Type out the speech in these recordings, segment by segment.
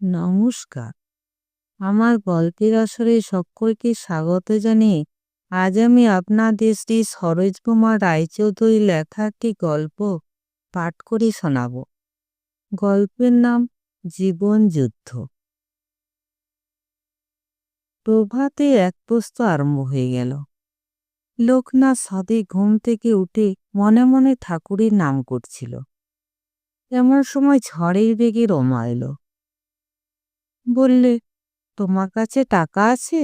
নমস্কার। আমার গল্পের আসরে সকলকে স্বাগত জানিয়ে আজ আমি আপনাদের শ্রী সরোজ কুমার রায়চৌধুরীর লেখা একটি গল্প পাঠ করে শোনাব। গল্পের নাম জীবন যুদ্ধ। প্রভাতে এক প্রস্ত আরম্ভ হয়ে গেল। লোকনাথ সাধে ঘুম থেকে উঠে মনে মনে ঠাকুরের নাম করছিল। এমন সময় ঝড়ের বেগে রমা এলো। বললে, তোমার কাছে টাকা আছে?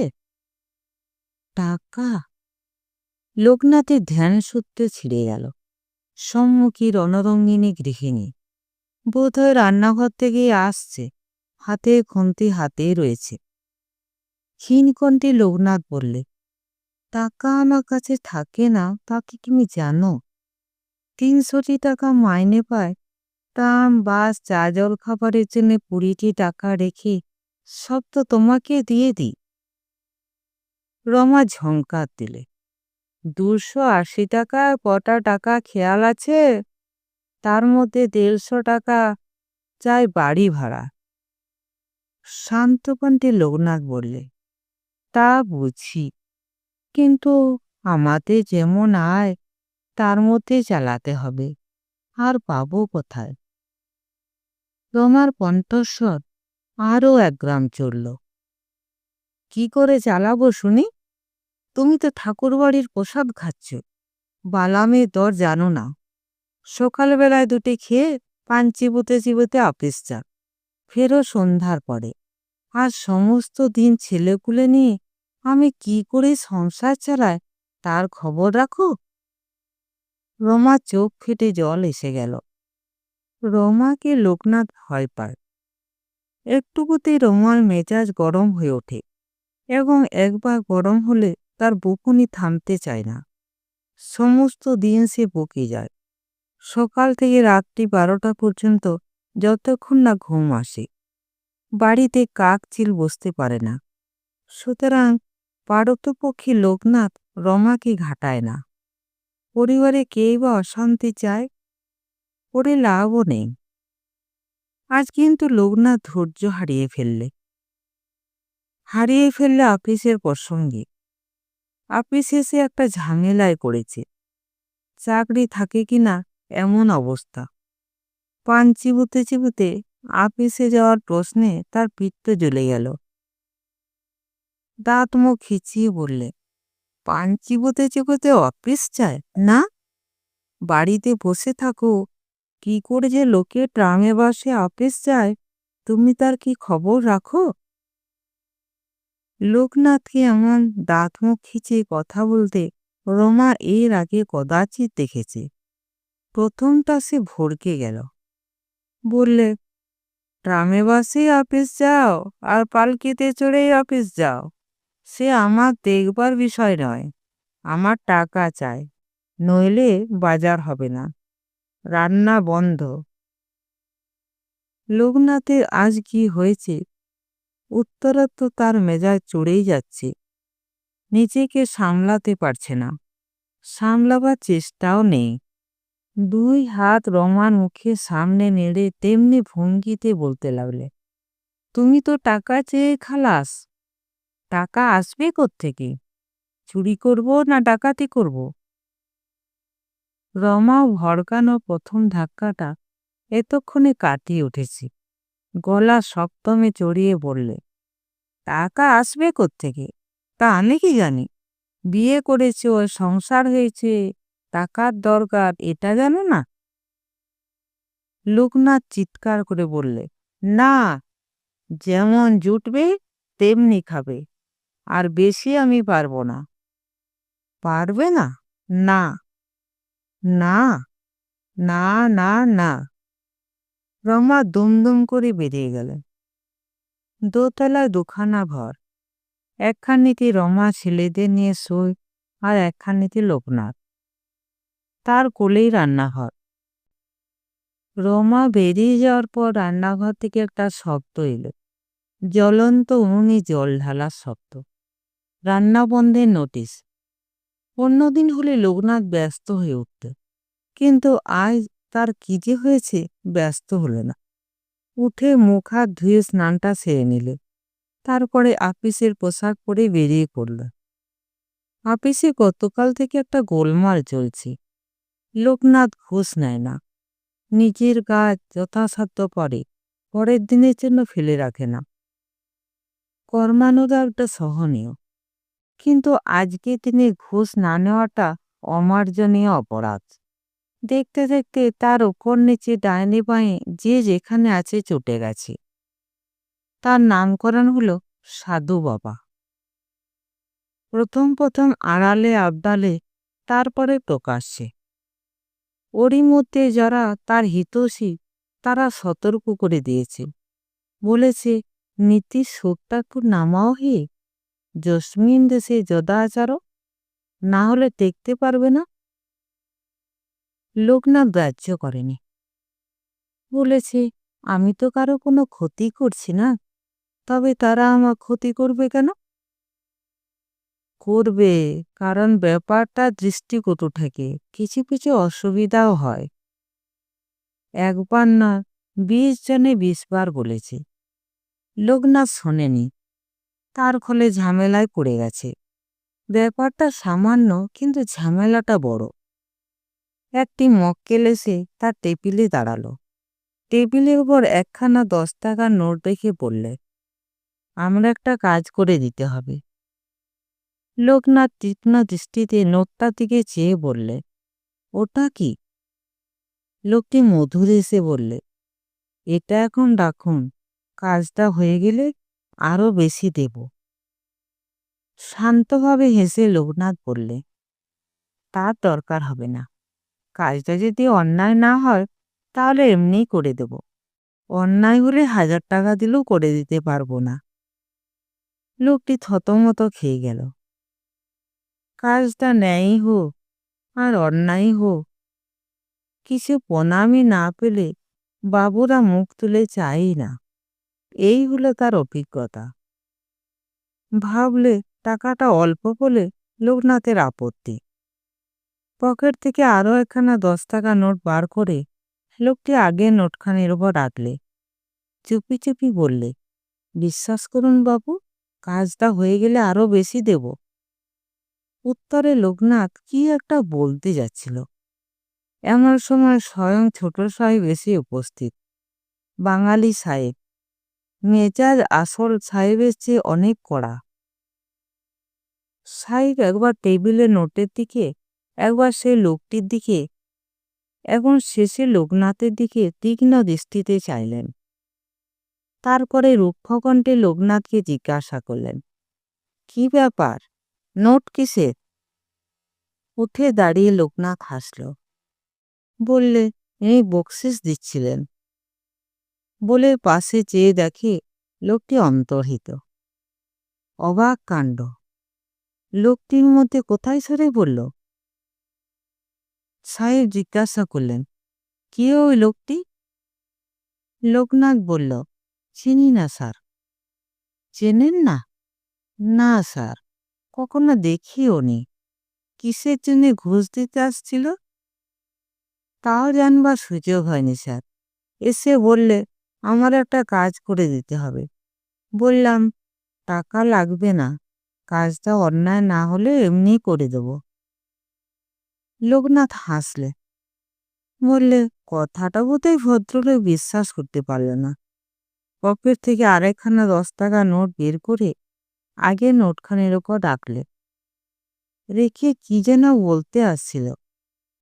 টাকা? লোকনাথের ধ্যান সূত্রে ছিঁড়ে গেল। সম্মুখী রণরঙ্গিনী গৃহিণী বোধহয় রান্নাঘর থেকে আসছে, হাতে খুন্তি হাতে রয়েছে। ক্ষীণকণ্ঠে লোকনাথ বললে, টাকা আমার কাছে থাকে না, তা কি তুমি জানো? ৩০০টি টাকা মাইনে পায়। ট্রাম বাস চা জল খাবারের জন্য ২০টি টাকা রেখে সব তো তোমাকে দিয়ে দিই। রমা ঝঙ্কার দিলে, ২৮০ টাকা কটা টাকা খেয়াল আছে? তার মধ্যে ১৫০ টাকা চাই বাড়ি ভাড়া। শান্ত কণ্ঠে লোকনাথ বললে, তা বুঝি, কিন্তু আমাদের যেমন আয় তার মধ্যে চালাতে হবে, আর পাবো কোথায়? রমার কণ্ঠস্বর আরও ১ গ্রাম চড়ল। কি করে চালাবো শুনি? তুমি তো ঠাকুরবাড়ির প্রসাদ খাচ্ছ, বালামের দর জানো না। সকালবেলায় ২টি খেয়ে পান চিবোতে চিবোতে অফিস যাক, ফেরো সন্ধ্যার পরে। আর সমস্ত দিন ছেলেপুলে নিয়ে আমি কি করে সংসার চালাই তার খবর রাখো? রমার চোখ ফেটে জল এসে গেল। রমাকে লোকনাথ ভয় পায়। একটুকুতেই রমার মেজাজ গরম হয়ে ওঠে, এবং একবার গরম হলে তার বকুনি থামতে চায় না। সমস্ত দিন সে বকে যায়, সকাল থেকে রাত্রি ১২টা পর্যন্ত, যতক্ষণ না ঘুম আসে। বাড়িতে কাক চিল বসতে পারে না। সুতরাং পারতপক্ষে লোকনাথ রমাকে ঘাটায় না। পরিবারে কেই বা অশান্তি চায়, করে লাভও নেই। আজ কিন্তু লোকনাথ ধৈর্য হারিয়ে ফেললে অফিসের প্রসঙ্গে। অফিসে সে একটা ঝামেলায় পড়েছে। চাকরি থাকে কিনা এমন অবস্থা। পান চিবুতে চিবুতে অফিসে যাওয়ার প্রশ্নে তার পিত্ত জ্বলে গেল। দাঁত মুখ খিচিয়ে বললে, পান চিবোতে চিবোতে অফিস যায় না? বাড়িতে বসে থাকো, কি করে যে লোকে ট্রামে বাসে অফিস যায়, তুমি তার কি খবর রাখো? লোকনাথকে এমন দাঁত মুখ খিচিয়ে কথা বলতে রমা এর আগে কদাচিৎ দেখেছে। প্রথমটা সে ভড়কে গেল। বললে, ট্রামে বাসেই অফিস যাও আর পালকিতে চড়েই অফিস যাও, সে আমার দেখবার বিষয় নয়। আমার টাকা চাই, নইলে বাজার হবে না, রান্না বন্ধ। লোকনাথের আজ কি হয়েছে? উত্তরত্ব তার মেজাজ চড়েই যাচ্ছে। নিজেকে সামলাতে পারছে না, সামলাবার চেষ্টাও নেই। ২ হাত রমার মুখের সামনে নেড়ে তেমনি ভঙ্গিতে বলতে লাগলে, তুমি তো টাকা চেয়ে খালাস। টাকা আসবে কোত্থেকে? চুরি করব না ডাকাতি করব? রমাও ভড়কানো প্রথম ধাক্কাটা এতক্ষণে কাটিয়ে উঠেছে। গলা সপ্তমে চড়িয়ে বললে, টাকা আসবে কোত্থেকে? তা আমি কি জানি? বিয়ে করেছে, ওর সংসার হয়েছে, টাকার দরকার, এটা জানো না? লোকনাথ চিৎকার করে বললে, না, যেমন জুটবে তেমনি খাবে, আর বেশি আমি পারবো না। পারবে না? না না না না না। রমা দুমদুম করে বেরিয়ে গেলেন। দোতলায় ২খানা ঘর। একখানিতে রমা ছেলেদের নিয়ে শোয়, আর একখানিতে লোকনাথ। তার কোলেই রান্নাঘর। রমা বেরিয়ে যাওয়ার পর রান্নাঘর থেকে একটা শব্দ এলো, জ্বলন্ত উনুনে জল ঢালার শব্দ। রান্না বন্ধের নোটিশ। অন্যদিন হলে লোকনাথ ব্যস্ত হয়ে উঠত, কিন্তু আজ তার কি যে হয়েছে, ব্যস্ত হলো না। উঠে মুখ হাত ধুয়ে স্নানটা সেরে নিল। তারপরে আপিসের পোশাক পরে বেরিয়ে পড়ল। আপিসে গতকাল থেকে একটা গোলমাল চলছে। লোকনাথ ঘুষ নেয় না, নিজের কাজ যথাসাধ্য করে, পরের দিনের জন্য ফেলে রাখে না। কর্মানুরাগটা সহনীয়, কিন্তু আজকে তিনি ঘুষ না নেওয়াটা অমার্জনীয় অপরাধ। দেখতে দেখতে তার উপর নিচে ডাইনি বাঁয়ে যে যেখানে আছে চটে গেছে। তার নামকরণ হলো সাধু বাবা। প্রথম প্রথম আড়ালে আবদালে, তারপরে প্রকাশ্যে। ওরই মধ্যে যারা তার হিতৈষী তারা সতর্ক করে দিয়েছে, বলেছে নীতি শোকটাকুর নামাও হে, জস্মিন দেশে যদাচার, না হলে দেখতে পারবে না। লোকনাথ গ্রাহ্য করেনি। বলেছে আমি তো কারো কোনো ক্ষতি করছি না, তবে তারা আমার ক্ষতি করবে কেন? করবে, কারণ ব্যাপারটা দৃষ্টিকটু থাকে, কিছু কিছু অসুবিধাও হয়। একবার না 20 জনে 20 বার বলেছে। লোকনাথ শোনেনি, তার ফলে ঝামেলায় পড়ে গেছে। ব্যাপারটা সামান্য, কিন্তু ঝামেলাটা বড়। একটি মক্কেল এসে তার টেবিলে দাঁড়ালো। টেবিলের উপর একখানা 10 টাকার নোট রেখে বললে, আমরা একটা কাজ করে দিতে হবে। লোকনাথ তীক্ষ্ণ দৃষ্টিতে নোটটার দিকে চেয়ে বললে, ওটা কি? লোকটি মধুর এসে বললে, এটা এখন রাখুন, কাজটা হয়ে গেলে আরো বেশি দেব। শান্তভাবে হেসে লোকনাথ বললে, তার দরকার হবে না। কাজটা যদি অন্যায় না হয় তাহলে এমনিই করে দেব। অন্যায় হলে 1000 টাকা দিলেও করে দিতে পারবো না। লোকটি থতমত খেয়ে গেল। কাজটা ন্যায়ই হোক আর অন্যায় হোক, কিছু প্রণামই না পেলে বাবুরা মুখ তুলে চাই না। এই হলো তার অভিজ্ঞতা। ভাবলে টাকাটা অল্প বলে লোকনাথের আপত্তি। পকেট থেকে আরো একখানা 10 টাকা নোট বার করে লোকটি আগের নোটখানির উপর রাখলে। চুপি চুপি বললে, বিশ্বাস করুন বাবু, কাজটা হয়ে গেলে আরো বেশি দেব। উত্তরে লোকনাথ কি একটা বলতে যাচ্ছিল, এমন সময় স্বয়ং ছোট সাহেব এসে উপস্থিত। বাঙালি সাহেব, মেজাজ আসল সাহেবের চেয়ে অনেক কড়া। সাহেব একবার টেবিলে নোটের দিকে, একবার সেই লোকটির দিকে, এখন শেষে লোকনাথের দিকে তীক্ষ্ণ দৃষ্টিতে চাইলেন। তারপরে রুক্ষ কণ্ঠে লোকনাথকে জিজ্ঞাসা করলেন, কি ব্যাপার, নোট কিসের? উঠে দাঁড়িয়ে লোকনাথ হাসল। বললে, ইনি বকশিস দিচ্ছিলেন। বলে পাশে চেয়ে দেখে লোকটি অন্তর্হিত। অবাক কাণ্ড, লোকটির মধ্যে কোথায় সরে বলল। সাহেব জিজ্ঞাসা করলেন, কে ওই লোকটি? লোকনাথ বলল, চিনি না স্যার। চেনেন না? না স্যার, কখনো দেখিও নি। কিসের জন্য ঘুষ দিতে আসছিল? তাও জানবার সুযোগ হয়নি স্যার। এসে বললে আমার একটা কাজ করে দিতে হবে। বললাম টাকা লাগবে না, কাজটা অন্যায় না হলে এমনি করে দেব। লোকনাথ হাসলে। বললে, কথাটা বোধহয় ভদ্রলোক বিশ্বাস করতে পারল না। পকেট থেকে আরেকখানা 10 টাকা নোট বের করে আগের নোটখানির ওপর রাখলে। রেখে কি যেন বলতে আসছিল,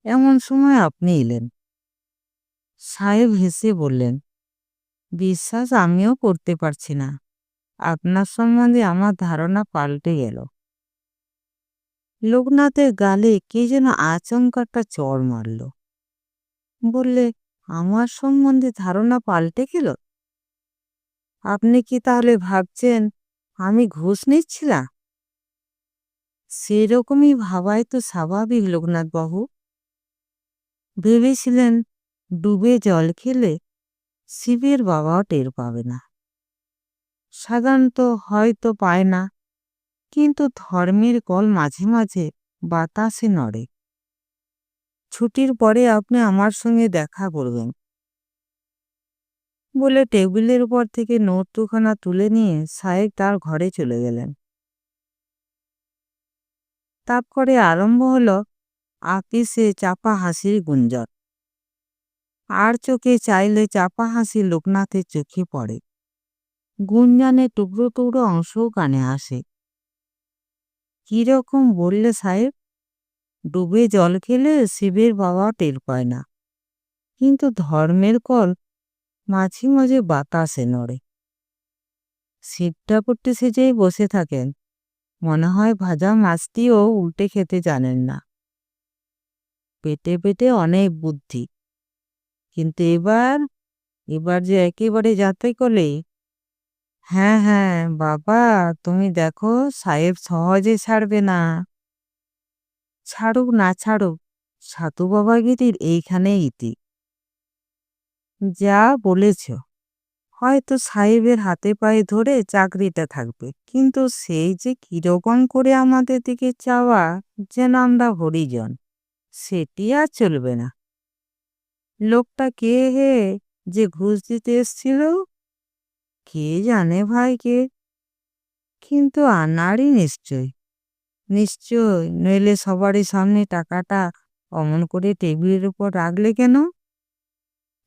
এমন সময় আপনি এলেন। সাহেব হেসে বললেন, বিশ্বাস আমিও করতে পারছি না, আপনার সম্বন্ধে আমার ধারণা পাল্টে গেল। লোকনাথের গালে কে যেন আচমকা চড় মারল। বললে, আমার সম্বন্ধে ধারণা পাল্টে গেল? আপনি কি তাহলে ভাবছেন আমি ঘুষ নিচ্ছিলাম? সেরকমই ভাবাই তো স্বাভাবিক লোকনাথ বাবু। ভেবেছিলেন ডুবে জল খেলে শিবের বাবাও টের পাবে না। সাধারণত হয়তো পায় না, কিন্তু ধর্মের কল মাঝে মাঝে বাতাসে নড়ে। ছুটির পরে আপনি আমার সঙ্গে দেখা করবেন। বলে টেবিলের উপর থেকে নোট দুখানা তুলে নিয়ে সাহেব তার ঘরে চলে গেলেন। তারপরে আরম্ভ হলো আপিসে চাপা হাসির গুঞ্জন। আর চোখে চাইলে চাপা হাসি লোকনাথের চোখে পড়ে। গুঞ্জনের টুকরো টুকরো অংশও কানে আসে। কিরকম বললে সাহেব? ডুবে জল খেলে শিবের বাবা টের পায় না, কিন্তু ধর্মের কল মাঝে মাঝে বাতাসে নড়ে। শিব ঠাকুরটি সেজেই বসে থাকেন, মনে হয় ভাজা মাছটিও উল্টে খেতে জানেন না। পেটে পেটে অনেক বুদ্ধি, কিন্তু এবার এবার যে একেবারে যাতে করে। হ্যাঁ হ্যাঁ বাবা, তুমি দেখো সাহেব সহজে ছাড়বে না। ছাড়ুক না ছাড়ুক, সাধু বাবাগিরির এইখানেই ইতি। যা বলেছ, হয়তো সাহেবের হাতে পায়ে ধরে চাকরিটা থাকবে, কিন্তু সেই যে কিরকম করে আমাদের দিকে চাওয়া, যেন আমরা হরিজন, সেটি আর চলবে না। লোকটা কে হে যে ঘুষ দিতে এসছিল? কে জানে ভাই কে, কিন্তু আনারই নিশ্চয়। নিশ্চয়, নইলে সবারই সামনে টাকাটা অমন করে টেবিলের উপর রাখলে কেন?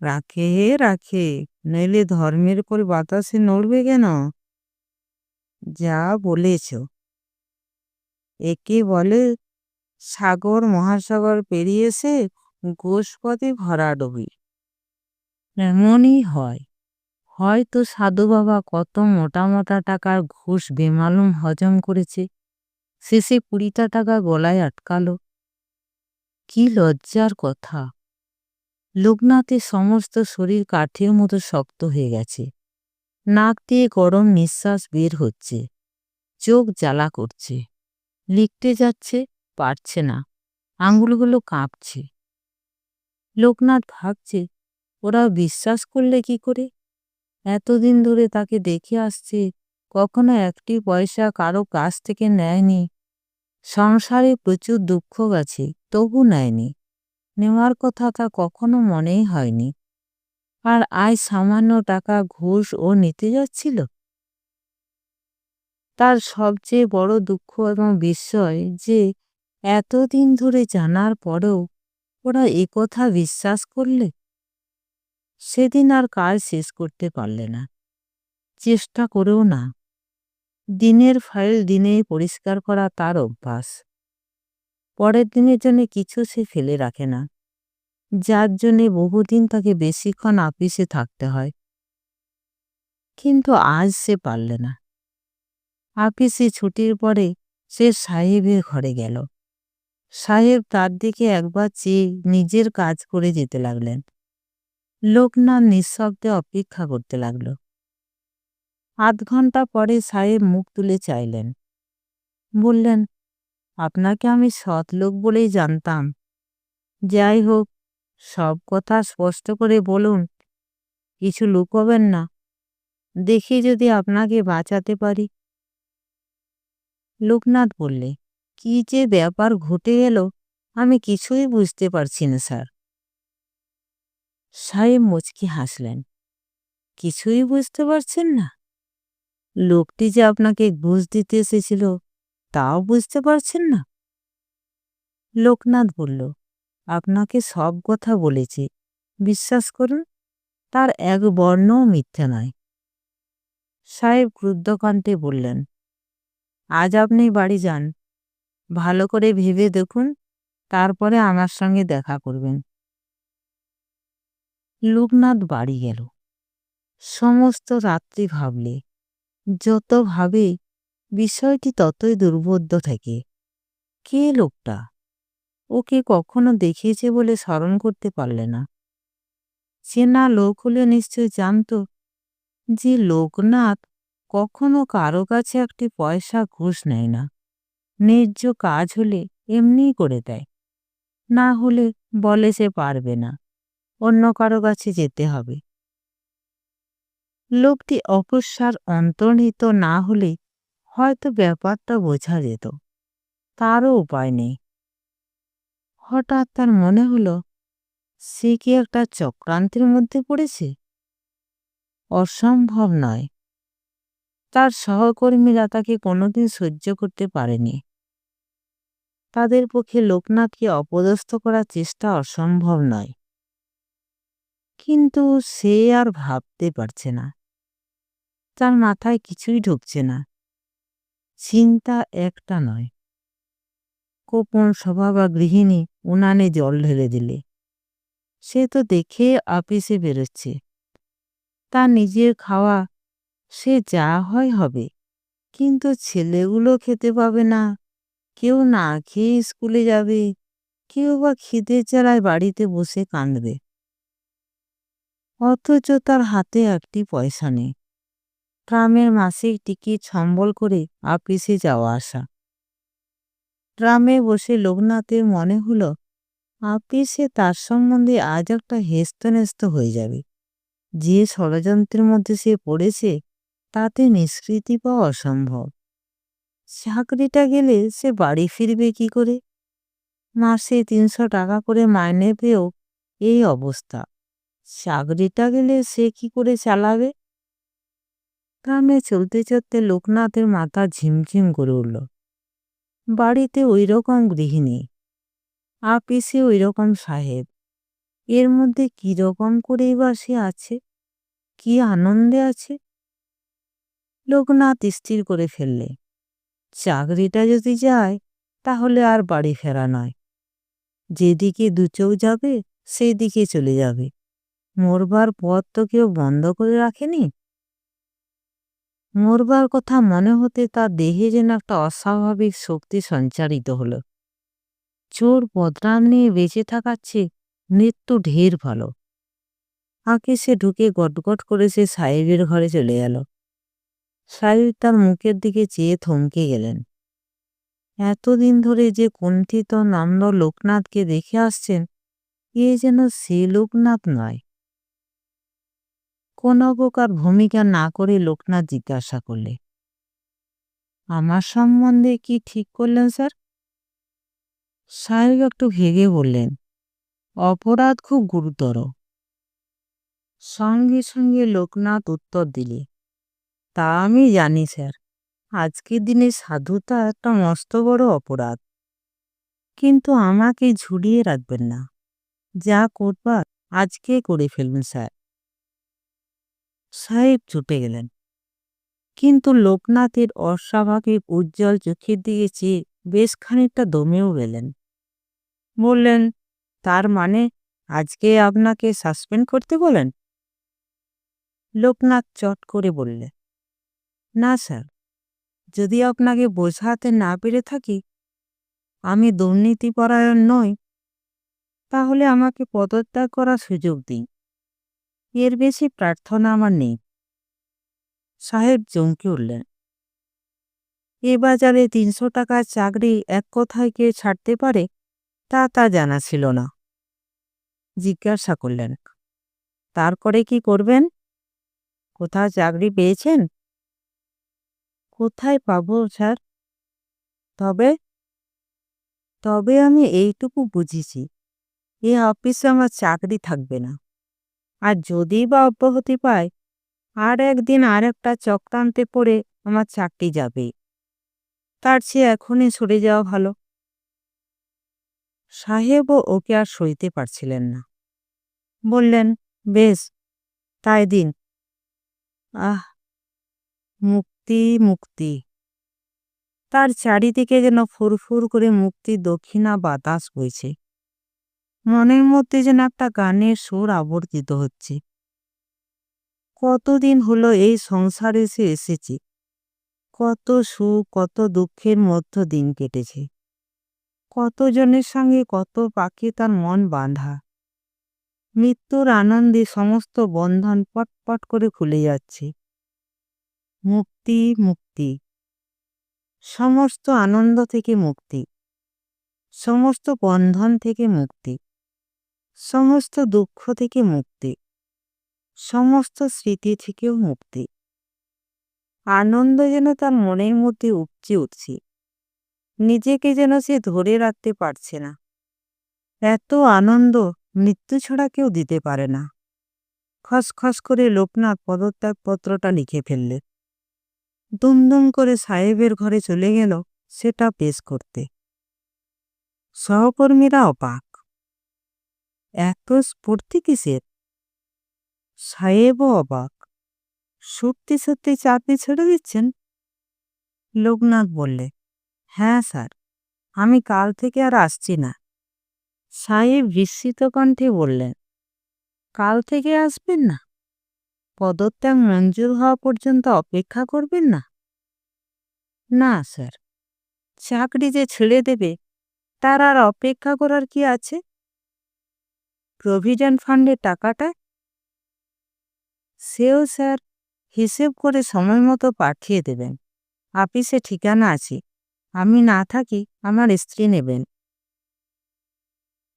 রাখে হে রাখে, নইলে ধর্মের উপর বাতাসে নড়বে কেন? যা বলেছ, একে বলে সাগর মহাসাগর পেরিয়ে এসে ঘোষপথে ভরাডুবি। এমনই হয়। হয়তো সাধু বাবা কত মোটা মোটা টাকার ঘুষ বেমালুম হজম করেছে, শেষে 20টা টাকা গলায় আটকালো। কি লজ্জার কথা! লোকনাথের সমস্ত শরীর কাঠের মতো শক্ত হয়ে গেছে। নাক দিয়ে গরম নিঃশ্বাস বের হচ্ছে, চোখ জ্বালা করছে। লিখতে যাচ্ছে, পারছে না, আঙুলগুলো কাঁপছে। লোকনাথ ভাবছে, ওরা বিশ্বাস করলে কি করে? এতদিন ধরে তাকে দেখে আসছে, কখনো একটি পয়সা কারো কাছ থেকে নেয়নি। সংসারে প্রচুর দুঃখ গেছে, তবু নেয়নি। নেওয়ার কথা তা কখনো মনেই হয়নি। আর আজ সামান্য টাকা ঘুষ ও নিতে যাচ্ছিল। তার সবচেয়ে বড় দুঃখ এবং বিস্ময় যে এতদিন ধরে জানার পরেও ওরা একথা বিশ্বাস করলে। সেদিন আর কাজ শেষ করতে পারলে না, চেষ্টা করেও না। দিনের ফাইল দিনেই পরিষ্কার করা তার অভ্যাস। পরের দিনের জন্য কিছু সে ফেলে রাখে না, যার জন্যে বহুদিন তাকে বেশিক্ষণ আপিসে থাকতে হয়। কিন্তু আজ সে পারলে না। আপিসে ছুটির পরে সে সাহেবের ঘরে গেল। সাহেব তার দিকে একবার চেয়ে নিজের কাজ করে যেতে লাগলেন। লোকনাথ নিঃশব্দে অপেক্ষা করতে লাগল। আধ ঘন্টা পরে সাহেব মুখ তুলে চাইলেন। বললেন, আপনাকে আমি সৎ লোক বলেই জানতাম। যাই হোক, সব কথা স্পষ্ট করে বলুন, কিছু লুকোবেন না। দেখি যদি আপনাকে বাঁচাতে পারি। লোকনাথ বললে, কি যে ব্যাপার ঘটে গেল আমি কিছুই বুঝতে পারছি না স্যার। সাহেব মুচকি হাসলেন। কিছুই বুঝতে পারছেন না? লোকটি যে আপনাকে ঘুষ দিতে এসেছিল তাও বুঝতে পারছেন না? লোকনাথ বলল, আপনাকে সব কথা বলেছি, বিশ্বাস করুন, তার এক বর্ণও মিথ্যে নয়। সাহেব ক্রুদ্ধকণ্ঠে বললেন, আজ আপনি বাড়ি যান, ভালো করে ভেবে দেখুন, তারপরে আমার সঙ্গে দেখা করবেন। লোকনাথ বাড়ি গেল। সমস্ত রাত্রি ভাবলে, যত ভাবে বিষয়টি ততই দুর্বোধ্য থাকে। কে লোকটা? ওকে কখনো দেখিয়েছে বলে স্মরণ করতে পারলে না। চেনা লোক হলে নিশ্চয় জানত যে লোকনাথ কখনো কারো কাছে একটি পয়সা ঘুষ নেয় না। ন্যায্য কাজ হলে এমনিই করে দেয়, না হলে বলে সে পারবে না, অন্য কারো কাছে যেতে হবে। লোকটি অকস্মাৎ অন্তর্হিত না হলে হয়তো ব্যাপারটা বোঝা যেত। তারও উপায় নেই। হঠাৎ তার মনে হলো সে কি একটা চক্রান্তের মধ্যে পড়েছে। অসম্ভব নয়। তার সহকর্মীরা তাকে কোনোদিন সহ্য করতে পারেনি। তাদের পক্ষে লোকনাথকে অপদস্থ করার চেষ্টা অসম্ভব নয়। কিন্তু সে আর ভাবতে পারছে না। তার মাথায় কিছুই ঢুকছে না। চিন্তা একটা নয়। কোপন স্বভাবা গৃহিণী উনানে জল ঢেলে দিলে। সে তো দেখে আপিসে বেরোচ্ছে। তার নিজের খাওয়া সে যা হয় হবে, কিন্তু ছেলেগুলো খেতে পাবে না। কেউ না খেয়ে স্কুলে যাবে, কেউ বা খিদের জ্বালায় বাড়িতে বসে কাঁদবে। অথচ তার হাতে একটি পয়সা নেই। ট্রামের মাসিক টিকিট সম্বল করে আপিসে যাওয়া আসা। ট্রামে বসে লোকনাথের মনে হলো আপিসে তার সম্বন্ধে আজ একটা হেস্তনেস্ত হয়ে যাবে। যে ষড়যন্ত্রের মধ্যে সে পড়েছে তাতে নিষ্কৃতি পাওয়া অসম্ভব। চাকরিটা গেলে সে বাড়ি ফিরবে কি করে? মাসে ৩০০ টাকা করে মাইনে পেয়েও এই অবস্থা। চাকরিটা গেলে সে কি করে চালাবে? গ্রামে চলতে চলতে লোকনাথের মাথা ঝিমঝিম করে উঠল। বাড়িতে ওই রকম গৃহিণী, আপিসে ওই রকম সাহেব, এর মধ্যে কিরকম করেই বা সে আছে, কি আনন্দে আছে? লোকনাথ স্থির করে ফেললে চাকরিটা যদি যায় তাহলে আর বাড়ি ফেরা নয়। যেদিকে দু চোখ যাবে সেই দিকে চলে যাবে। মরবার পথ তো কেউ বন্ধ করে রাখেনি। মরবার কথা মনে হতে তার দেহে যেন একটা অস্বাভাবিক শক্তি সঞ্চারিত হলো। চোর বদনাম নিয়ে বেঁচে থাকার চেয়ে মৃত্যু ঢের ভালো। আঁকে সে ঢুকে গটগট করে সে সাহেবের ঘরে চলে গেল। সাহেব তার মুখের দিকে চেয়ে থমকে গেলেন। এতদিন ধরে যে কুণ্ঠিত নম্র লোকনাথকে দেখে আসছেন, এ যেন সে লোকনাথ নয়। কোনো প্রকার ভূমিকা না করে লোকনাথ জিজ্ঞাসা করলে, আমার সম্বন্ধে কি ঠিক করলেন স্যার? সাহেব একটু ভেগে বললেন, অপরাধ খুব গুরুতর। সঙ্গে সঙ্গে লোকনাথ উত্তর দিলে, তা আমি জানি স্যার। আজকের দিনে সাধুতা একটা মস্ত বড় অপরাধ। কিন্তু আমাকে ঝুলিয়ে রাখবেন না। যা করবার আজকে করে ফেলবেন স্যার। সাহেব ছুটে গেলেন। কিন্তু লোকনাথের অস্বাভাবিক উজ্জ্বল চোখের দিকে চেয়ে বেশ খানিকটা দমেও গেলেন। বললেন, তার মানে আজকে আপনাকে সাসপেন্ড করতে বলেন? লোকনাথ চট করে বললে, না স্যার, যদি আপনাকে বোঝাতে না পেরে থাকি আমি দুর্নীতিপরায়ণ নই, তাহলে আমাকে পদত্যাগ করার সুযোগ দিন। এর বেশি প্রার্থনা আমার নেই। সাহেব চমকে উঠলেন। এ বাজারে ৩০০ টাকার চাকরি এক কথায় কে ছাড়তে পারে তা জানা ছিল না। জিজ্ঞাসা করলেন, তারপরে কি করবেন? কোথাও চাকরি পেয়েছেন? কোথায় পাবো স্যার? তবে তবে আমি এইটুকু বুঝেছি, এ অফিসে আমার চাকরি থাকবে না। আর যদি বা অব্যাহতি পায়, আর একদিন আর একটা চক্রান্তে পড়ে আমার চাকরি যাবে। তার চেয়ে এখনই সরে যাওয়া ভালো। সাহেবও ওকে আর সইতে পারছিলেন না। বললেন, বেশ, তাই দিন। আহ, মুক্তি মুক্তি। তার চারিদিকে যেন ফুরফুর করে মুক্তির দক্ষিণা বাতাস বইছে। মনের মধ্যে যেন একটা গানের সুর আবর্তিত হচ্ছে। কতদিন হলো এই সংসারে সে এসেছে। কত সুখ কত দুঃখের মধ্য দিন কেটেছে। কতজনের সঙ্গে কত পাখি তার মন বাঁধা। মৃত্যুর আনন্দে সমস্ত বন্ধন পটপট করে খুলে যাচ্ছে। মুক্তি মুক্তি। সমস্ত আনন্দ থেকে মুক্তি, সমস্ত বন্ধন থেকে মুক্তি, সমস্ত দুঃখ থেকে মুক্তি, সমস্ত স্মৃতি থেকেও মুক্তি। আনন্দ যেন তার মনের মধ্যে উপচে উঠছে। নিজেকে যেন সে ধরে রাখতে পারছে না। এত আনন্দ মৃত্যু ছাড়া কেউ দিতে পারে না। খসখস করে লোকনাথ পদত্যাগপত্রটা লিখে ফেললে। দুমদুম করে সাহেবের ঘরে চলে গেল সেটা পেশ করতে। সহকর্মীরা অবাক, এত স্ফূর্তি কিসের? সাহেবও অবাক, সত্যি সত্যি চাকরি ছেড়ে দিচ্ছেন? লোকনাথ বললে, হ্যাঁ স্যার, আমি কাল থেকে আর আসছি না। সাহেব বিস্মিত কণ্ঠে বললেন, কাল থেকে আসবেন না? পদত্যাগ মঞ্জুর হওয়া পর্যন্ত অপেক্ষা করবেন না? না স্যার, চাকরি যে ছেড়ে দেবে তার আর অপেক্ষা করার কি আছে? প্রভিডেন্ট ফান্ডের টাকাটা? সেও স্যার হিসেব করে সময় মতো পাঠিয়ে দেবেন। অফিসে ঠিকানা আছে, আমি না থাকি আমার স্ত্রী নেবেন।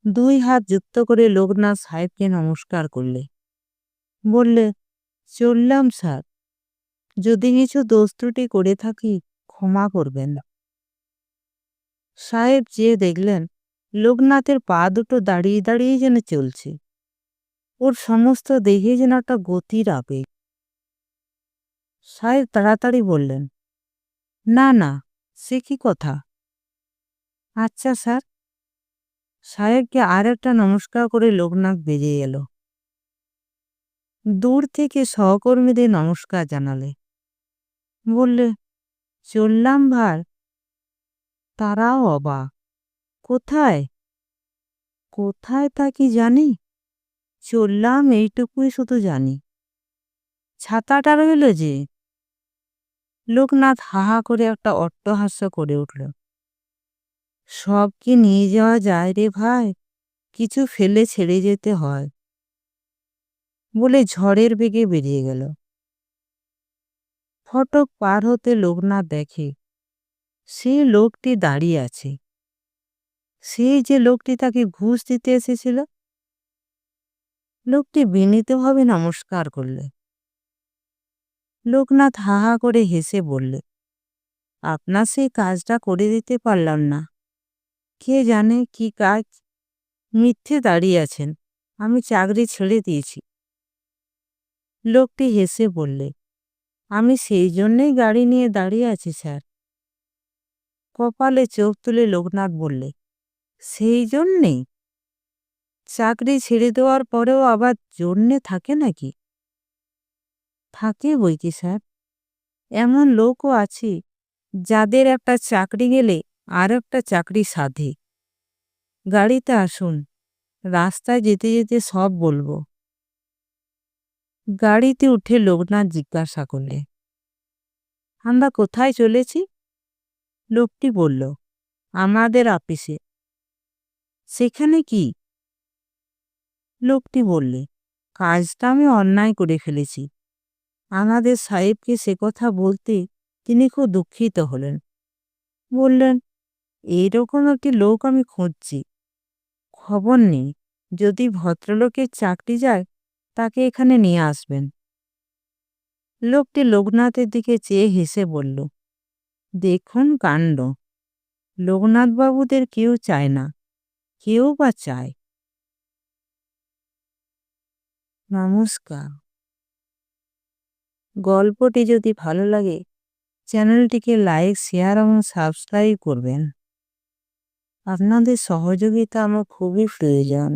দুই হাত যুক্ত করে লোকনাথ সাহেবকে নমস্কার করলে। বললে, চললাম স্যার, যদি কিছু দোষ ত্রুটি করে থাকি ক্ষমা করবেন। সাহেব চেয়ে দেখলেন লোকনাথের পা দুটো দাঁড়িয়ে দাঁড়িয়ে যেন চলছে। ওর সমস্ত দেহে যেন একটা গতির আবেগ। সাহেব তাড়াতাড়ি বললেন, না না, সে কি কথা? আচ্ছা স্যার। সাহেবকে আর একটা নমস্কার করে লোকনাথ বেরিয়ে এলো। দূর থেকে সহকর্মীদের নমস্কার জানালে। বললে, চললাম ভার। তারাও অবাক, কোথায়? কোথায় তা কি জানি, চললাম এইটুকুই শুধু জানি। ছাতাটা রইল যে। লোকনাথ হাহা করে একটা অট্টহাস্য করে উঠল। সব কি নিয়ে যাওয়া যায় রে ভাই, কিছু ফেলে ছেড়ে যেতে হয়, বলে ঝড়ের বেগে বেরিয়ে গেল। ফটক পার হতে লোকনাথ দেখে সে লোকটি দাঁড়িয়ে আছে, সেই যে লোকটি তাকে ঘুষ দিতে এসেছিল। লোকটি বিনীতভাবে নমস্কার করলে। লোকনাথ হাহা করে হেসে বললে, আপনার সেই কাজটা করে দিতে পারলাম না। কে জানে কি কাজ? মিথ্যে দাঁড়িয়ে আছেন, আমি চাকরি ছেড়ে দিয়েছি। লোকটি হেসে বললে, আমি সেই জন্যেই গাড়ি নিয়ে দাঁড়িয়ে আছি স্যার। কপালে চোখ তুলে লোকনাথ বললে, সেই জন্যেই? চাকরি ছেড়ে দেওয়ার পরেও আবার জন্যে থাকে নাকি? থাকে বইকি স্যার, এমন লোকও আছে যাদের একটা চাকরি গেলে আর একটা চাকরি সাধে। গাড়িতে আসুন, রাস্তায় যেতে যেতে সব বলবো। গাড়িতে উঠে লোকনাথ জিজ্ঞাসা করলে, আমরা কোথায় চলেছি? লোকটি বলল, আমাদের অফিসে। সেখানে কি? লোকটি বললে, কাজটা আমি অন্যায় করে ফেলেছি। আমাদের সাহেবকে সে কথা বলতে তিনি খুব দুঃখিত হলেন। বললেন, এইরকম একটি লোক আমি খুঁজছি, খবর নেই, যদি ভদ্রলোকের চাকরি যায় তাকে এখানে নিয়ে আসবেন। লোকটি লোকনাথের দিকে চেয়ে হেসে বলল, দেখুন কাণ্ড, লোকনাথবাবুদের কেউ চায় না, কেউ বা চায়। নমস্কার। গল্পটি যদি ভালো লাগে চ্যানেলটিকে লাইক, শেয়ার এবং সাবস্ক্রাইব করবেন। আপনাদের সহযোগিতা আমার খুবই প্রয়োজন।